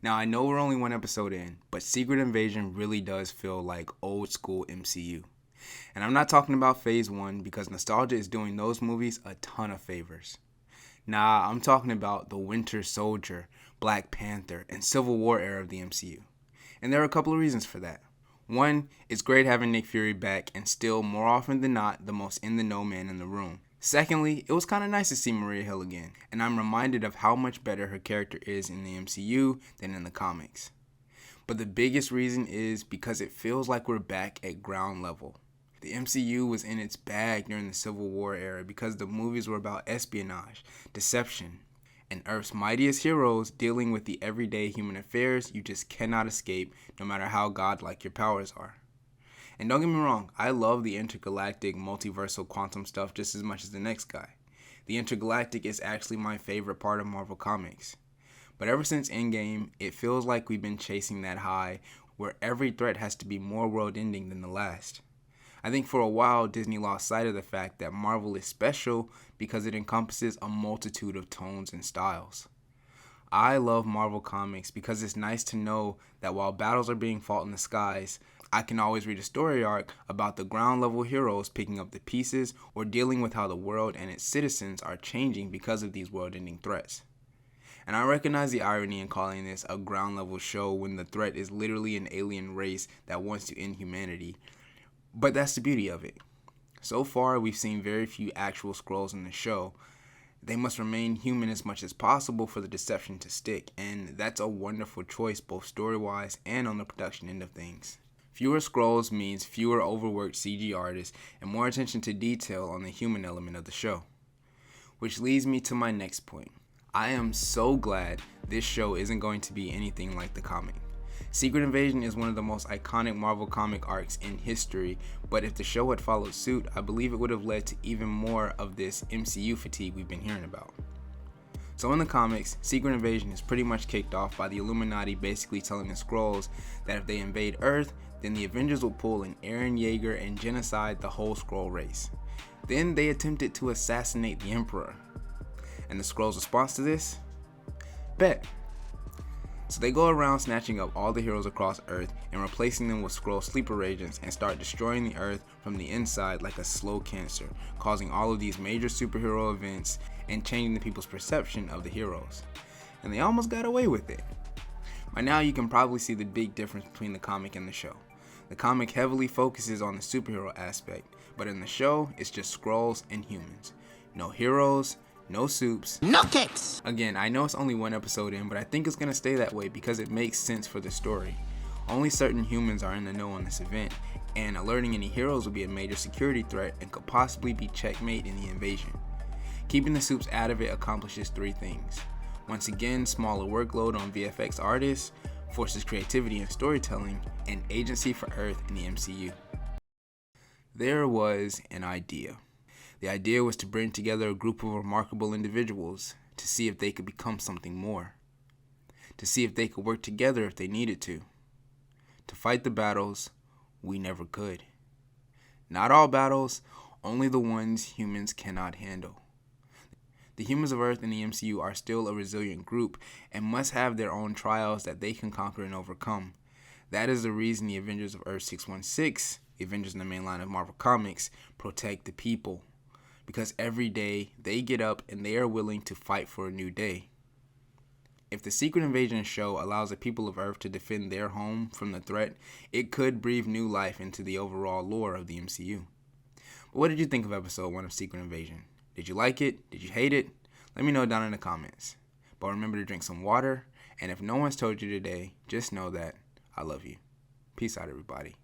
Now, I know we're only one episode in, but Secret Invasion really does feel like old school MCU. And I'm not talking about Phase 1 because nostalgia is doing those movies a ton of favors. Nah, I'm talking about the Winter Soldier, Black Panther, and Civil War era of the MCU. And there are a couple of reasons for that. One, it's great having Nick Fury back and still, more often than not, the most in-the-know man in the room. Secondly, it was kind of nice to see Maria Hill again, and I'm reminded of how much better her character is in the MCU than in the comics. But the biggest reason is because it feels like we're back at ground level. The MCU was in its bag during the Civil War era because the movies were about espionage, deception, and Earth's mightiest heroes dealing with the everyday human affairs you just cannot escape no matter how godlike your powers are. And don't get me wrong, I love the intergalactic, multiversal quantum stuff just as much as the next guy. The intergalactic is actually my favorite part of Marvel Comics. But ever since Endgame, it feels like we've been chasing that high where every threat has to be more world-ending than the last. I think for a while, Disney lost sight of the fact that Marvel is special because it encompasses a multitude of tones and styles. I love Marvel Comics because it's nice to know that while battles are being fought in the skies, I can always read a story arc about the ground level heroes picking up the pieces or dealing with how the world and its citizens are changing because of these world-ending threats. And I recognize the irony in calling this a ground level show when the threat is literally an alien race that wants to end humanity. But that's the beauty of it. So far, we've seen very few actual Skrulls in the show. They must remain human as much as possible for the deception to stick, and that's a wonderful choice both story-wise and on the production end of things. Fewer Skrulls means fewer overworked CG artists and more attention to detail on the human element of the show. Which leads me to my next point. I am so glad this show isn't going to be anything like the comic. Secret Invasion is one of the most iconic Marvel comic arcs in history, but if the show had followed suit, I believe it would have led to even more of this MCU fatigue we've been hearing about. So in the comics, Secret Invasion is pretty much kicked off by the Illuminati basically telling the Skrulls that if they invade Earth, then the Avengers will pull an Eren Yeager and genocide the whole Skrull race. Then they attempted to assassinate the Emperor. And the Skrulls' response to this? Bet. So they go around snatching up all the heroes across Earth and replacing them with Skrull sleeper agents and start destroying the Earth from the inside like a slow cancer, causing all of these major superhero events and changing the people's perception of the heroes. And they almost got away with it. By now you can probably see the big difference between the comic and the show. The comic heavily focuses on the superhero aspect, but in the show it's just Skrulls and humans. No heroes, no soups, no cakes. Again, I know it's only one episode in, but I think it's going to stay that way because it makes sense for the story. Only certain humans are in the know on this event, and alerting any heroes will be a major security threat and could possibly be checkmate in the invasion. Keeping the soups out of it accomplishes three things. Once again, smaller workload on VFX artists, forces creativity and storytelling, and agency for Earth in the MCU. There was an idea. The idea was to bring together a group of remarkable individuals to see if they could become something more. To see if they could work together if they needed to. To fight the battles we never could. Not all battles, only the ones humans cannot handle. The humans of Earth in the MCU are still a resilient group and must have their own trials that they can conquer and overcome. That is the reason the Avengers of Earth 616, the Avengers in the main line of Marvel Comics, protect the people. Because every day they get up and they are willing to fight for a new day. If the Secret Invasion show allows the people of Earth to defend their home from the threat, it could breathe new life into the overall lore of the MCU. But what did you think of episode 1 of Secret Invasion? Did you like it? Did you hate it? Let me know down in the comments. But remember to drink some water, and if no one's told you today, just know that I love you. Peace out, everybody.